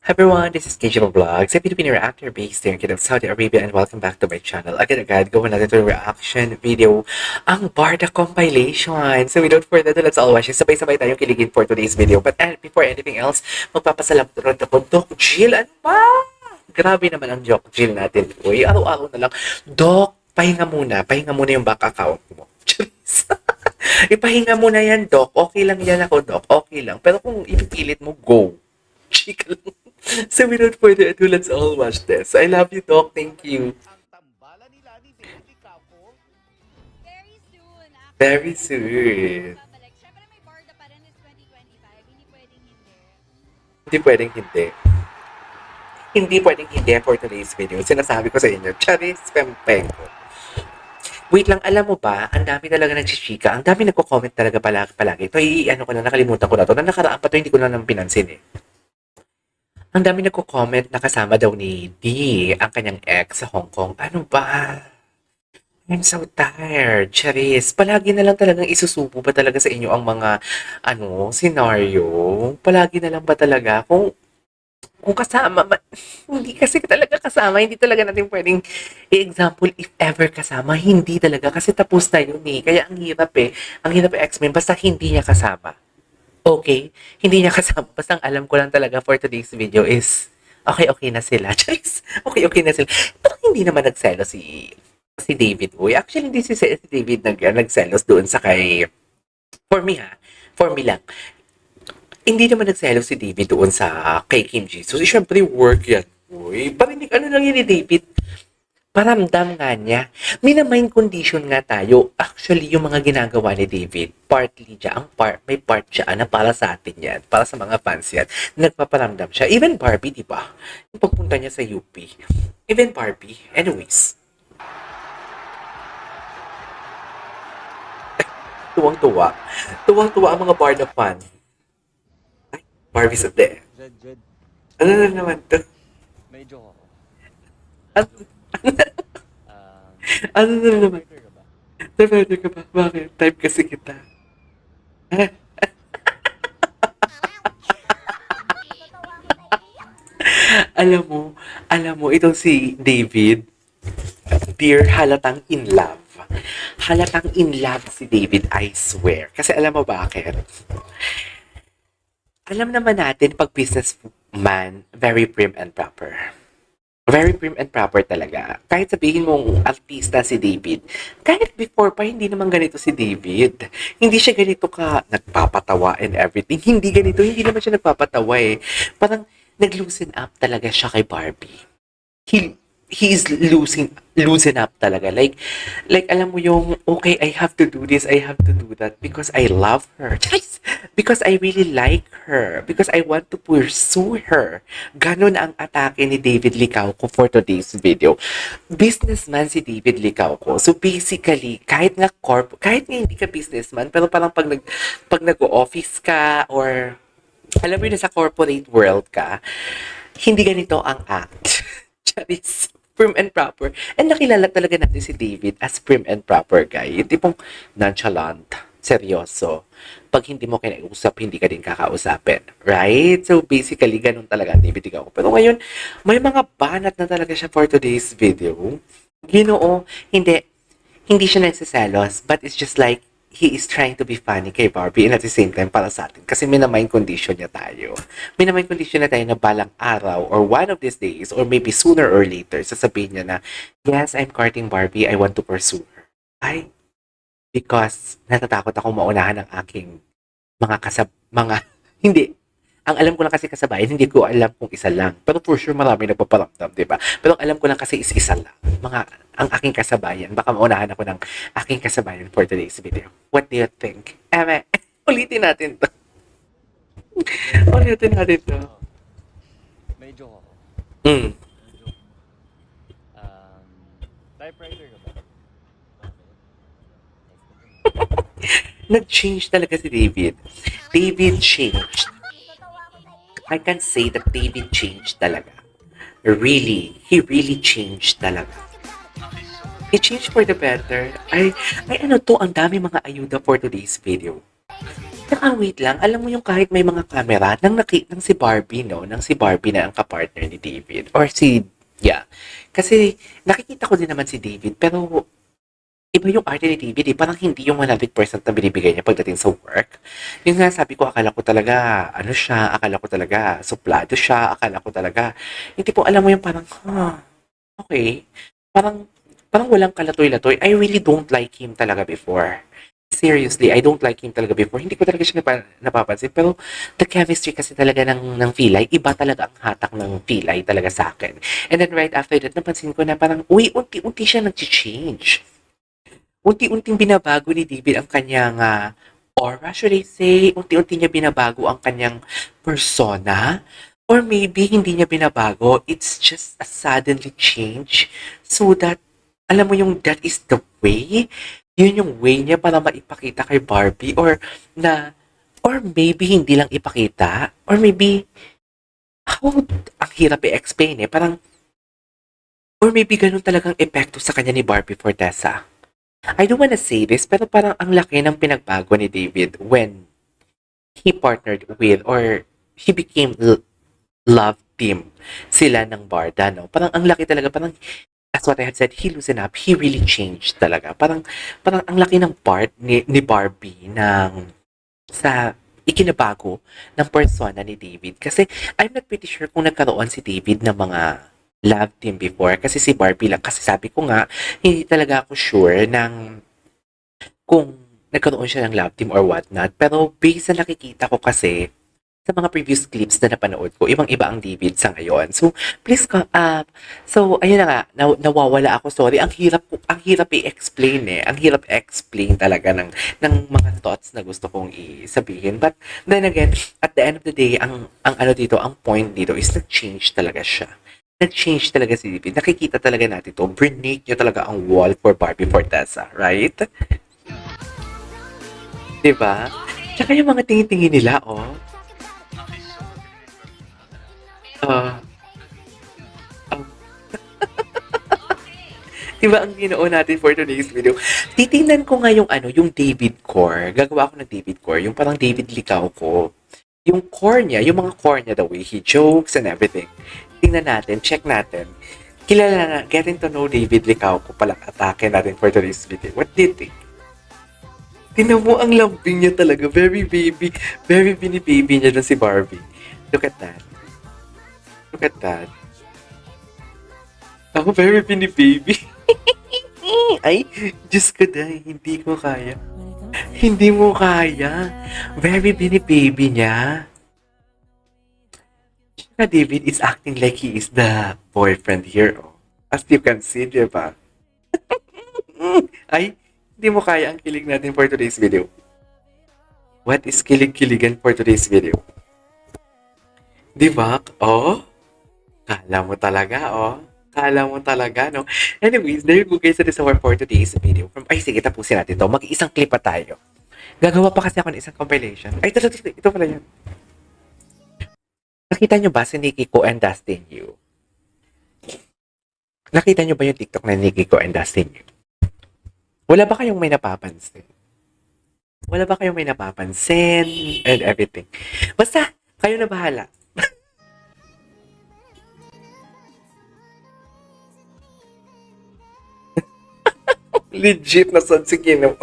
Hi everyone, this is KJ Vlogs, a Filipino reactor based here in Saudi Arabia, and welcome back to my channel. Agad-agad, gawa natin ito yung reaction video, ang Barda compilation. So without further ado, let's all watch it. Sabay-sabay tayong kiligin for today's video. But before anything else, magpapasalamat rin ako, Doc Jill. Ano ba? Grabe naman ang Doc Jill natin. Uy, araw-araw na lang. Doc, pahinga muna. Pahinga muna yung back account mo. Charis. Ipahinga muna yan, Doc. Okay lang yan ako, Doc. Okay lang. Pero kung ipipilit mo, go. Chika lang. So without further ado, let's all watch this. I love you, Doc. Thank you. Very soon, actually. Very soon. Babalik. Siyempre may borda pa rin is 2025. Hindi pwedeng hindi. Hindi pwedeng hindi. Hindi pwedeng hindi for today's video. Sinasabi ko sa inyo, Charis Pempeng. Wait lang, alam mo ba, ang dami talaga nagchichika. Ang dami nagko-comment talaga palagi. Ito, ano ko na, nakalimutan ko na to. Na nakaraan pa to, hindi ko na nang pinansin eh. Ang dami nagko-comment na kasama daw ni D, ang kanyang ex sa Hong Kong. Ano ba? I'm so tired, Charis. Palagi na lang talagang isusubo ba talaga sa inyo ang mga, scenario? Palagi na lang ba talaga? Kung kasama, hindi kasi talaga kasama, hindi talaga natin pwedeng i-example if ever kasama, hindi talaga kasi tapos na yun eh. Kaya ang hirap eh. Ang hirap i-explain basta hindi niya kasama. Okay, hindi niya kasama. Basta ang alam ko lang talaga for today's video is okay na sila. Charis, okay na sila. Pero hindi naman nagselo si David. Uy, actually hindi si David nagselos doon sa kay for me for me lang. Hindi naman nagselo si David doon sa kay Kim Ji. So, syempre work yan. Uy, parinig ano lang yun ni David. Paramdam nga niya. Minamind condition nga tayo. Actually, yung mga ginagawa ni David, partly siya, may part siya na para sa atin yan, para sa mga fans yan, nagpaparamdam siya. Even Barbie, di ba? Yung pagpunta niya sa UP. Even Barbie. Anyways. Tuwang-tuwa. Tuwang-tuwa ang mga Barda fan. Ay, Barbie's at the... Jed, Ano na naman to? medyo ako. Ano, ano na naman? Writer ka ba? Typewriter ka ba? Bakit? Type kasi kita. alam mo, itong si David, dear, halatang in love. Halatang in love si David, I swear. Kasi alam mo bakit? Alam naman natin, pag businessman, very prim and proper. Very prim and proper talaga. Kahit sabihin mong artista si David, kahit before pa, hindi naman ganito si David. Hindi siya ganito ka nagpapatawa and everything. Hindi ganito, hindi naman siya nagpapatawa eh. Parang nag-loosen up talaga siya kay Barbie. He is loosen up talaga. Like alam mo yung, okay, I have to do this, I have to do that because I love her. Yes! Because I really like her. Because I want to pursue her. Ganon ang atake ni David Licauco for today's video. Businessman si David Licauco. So basically, kahit nga hindi ka businessman, pero parang pag nag-office ka or alam mo yun, sa corporate world ka, hindi ganito ang act. Charis, prim and proper. And nakilala talaga natin si David as prim and proper guy. Yung tipong nonchalant, seryoso. Pag hindi mo kinausap, hindi ka din kakausapin. Right? So basically, ganun talaga ang David Licauco. Pero ngayon, may mga banat na talaga siya for today's video. Ginoo, hindi siya nagsiselos, but it's just like, he is trying to be funny kay Barbie and at the same time para sa atin. Kasi minamind condition niya tayo. Minamind condition na tayo na balang araw or one of these days or maybe sooner or later, sasabihin niya na, yes, I'm courting Barbie, I want to pursue her. Ay, because natatakot ako maunahan ng aking hindi. Ang alam ko lang kasi kasabayan, hindi ko alam kung isa lang. Pero for sure, marami nagpaparamdam, di ba? Pero ang alam ko lang kasi is isa lang. Ang aking kasabayan. Baka maunahan ako ng aking kasabayan for today's video. What do you think? Ulitin natin to. Ulitin natin to. Medyo ako. Mm. Typewriter ka ba? Nag-change talaga si David. David changed. I can say that David changed talaga. Really, he really changed talaga. He changed for the better. Ay ano to, ang dami mga ayuda for today's video. Saka wait lang, alam mo yung kahit may mga camera, nang si Barbie, no? Nang si Barbie na ang kapartner ni David. Or si, yeah. Kasi nakikita ko din naman si David, pero iba yung arte ni David eh. Parang hindi yung 100% na binibigay niya pagdating sa work. Yung nga sabi ko, akala ko talaga, ano siya, akala ko talaga, suplado siya, akala ko talaga, hindi po alam mo yung parang, okay. Parang, parang walang kalatoy-latoy. I really don't like him talaga before. Seriously, I don't like him talaga before. Hindi ko talaga siya napapansin. Pero the chemistry kasi talaga ng Pilay, iba talaga ang hatak ng Pilay talaga sa akin. And then right after that, napansin ko na parang, uy, unti-unti siya nag-change. Unti-unting binabago ni David ang kanyang aura, should I say. Unti-unti niya binabago ang kanyang persona. Or maybe hindi niya binabago. It's just a suddenly change. So that, alam mo yung that is the way. Yun yung way niya para maipakita kay Barbie. Or maybe hindi lang ipakita. Or maybe, ang hirap i-explain eh. Parang, or maybe ganun talagang epekto sa kanya ni Barbie Fortesa. I don't wanna say this, pero parang ang laki ng pinagbago ni David when he partnered with or he became love team sila ng Barda, no? Parang ang laki talaga, parang as what I have said, he loosened up, he really changed talaga. Parang ang laki ng part ni Barbie sa ikinabago ng persona ni David. Kasi I'm not pretty sure kung nagkaroon si David ng mga love team before. Kasi si Barbie lang. Kasi sabi ko nga, hindi talaga ako sure kung nagkaroon siya ng love team or whatnot. Pero based sa nakikita ko kasi, sa mga previous clips na napanood ko, ibang-iba ang David sa ngayon. So, please, ayun na nga, nawawala ako, sorry. Ang hirap i-explain eh. Ang hirap i-explain talaga ng mga thoughts na gusto kong isabihin. But, then again, at the end of the day, ang ano dito, ang point dito is nag-change talaga siya. Nag-change talaga si David. Nakikita talaga natin to. Brinake niya talaga ang wall for Barbie Fortesa, right? Diba? Tsaka yung mga tingin-tingin nila, oh. Ah, um, diba ang ginoo natin for today's video? Titingnan ko nga yung yung David core. Gagawa ako ng David core. Yung parang David Likaw ko. Yung core niya, yung mga core niya, the way he jokes and everything. Tingnan natin, check natin. Kilala na, getting to know David Likaw ko palang atake natin for today's video. What do you think? Tingnan mo ang lambing niya talaga. Very baby niya dun si Barbie. Look at that. Look at that. Ako very baby. Ay, Diyos ko dahil, hindi ko kaya. Hindi mo kaya. Very baby niya. Tsaka David is acting like he is the boyfriend here. Oh. As you can see, di ba? Ay, hindi mo kaya ang kilig natin for today's video. What is kilig-kiligan for today's video? Di ba? Oh, kala mo talaga, oh. Kala mo talaga, no? Anyways, there you go guys. That is our for today's video. Sige, tapusin natin to. Mag-iisang clip pa tayo. Gagawa pa kasi ako ng isang compilation. Ay, ito pala yun. Nakita nyo ba si Nikki Ko and Dustin Yu? Nakita nyo ba yung TikTok na Nikki Ko and Dustin Yu? Wala ba kayong may napapansin? Wala ba kayong may napapansin and everything? Basta, kayo na bahala. Legit na sad si Ginoo.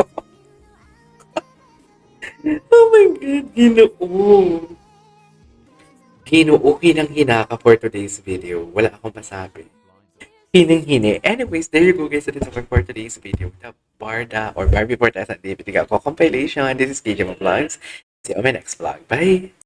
Oh my God, Ginoo. Ginoo, hinang-hina ka for today's video. Wala akong masabi. Hining-hini. Anyways, there you go guys. That is all for today's video. The Barda or Barbie Fortesa David Tigako compilation. This is KJ Vlogs. See you on my next vlog. Bye!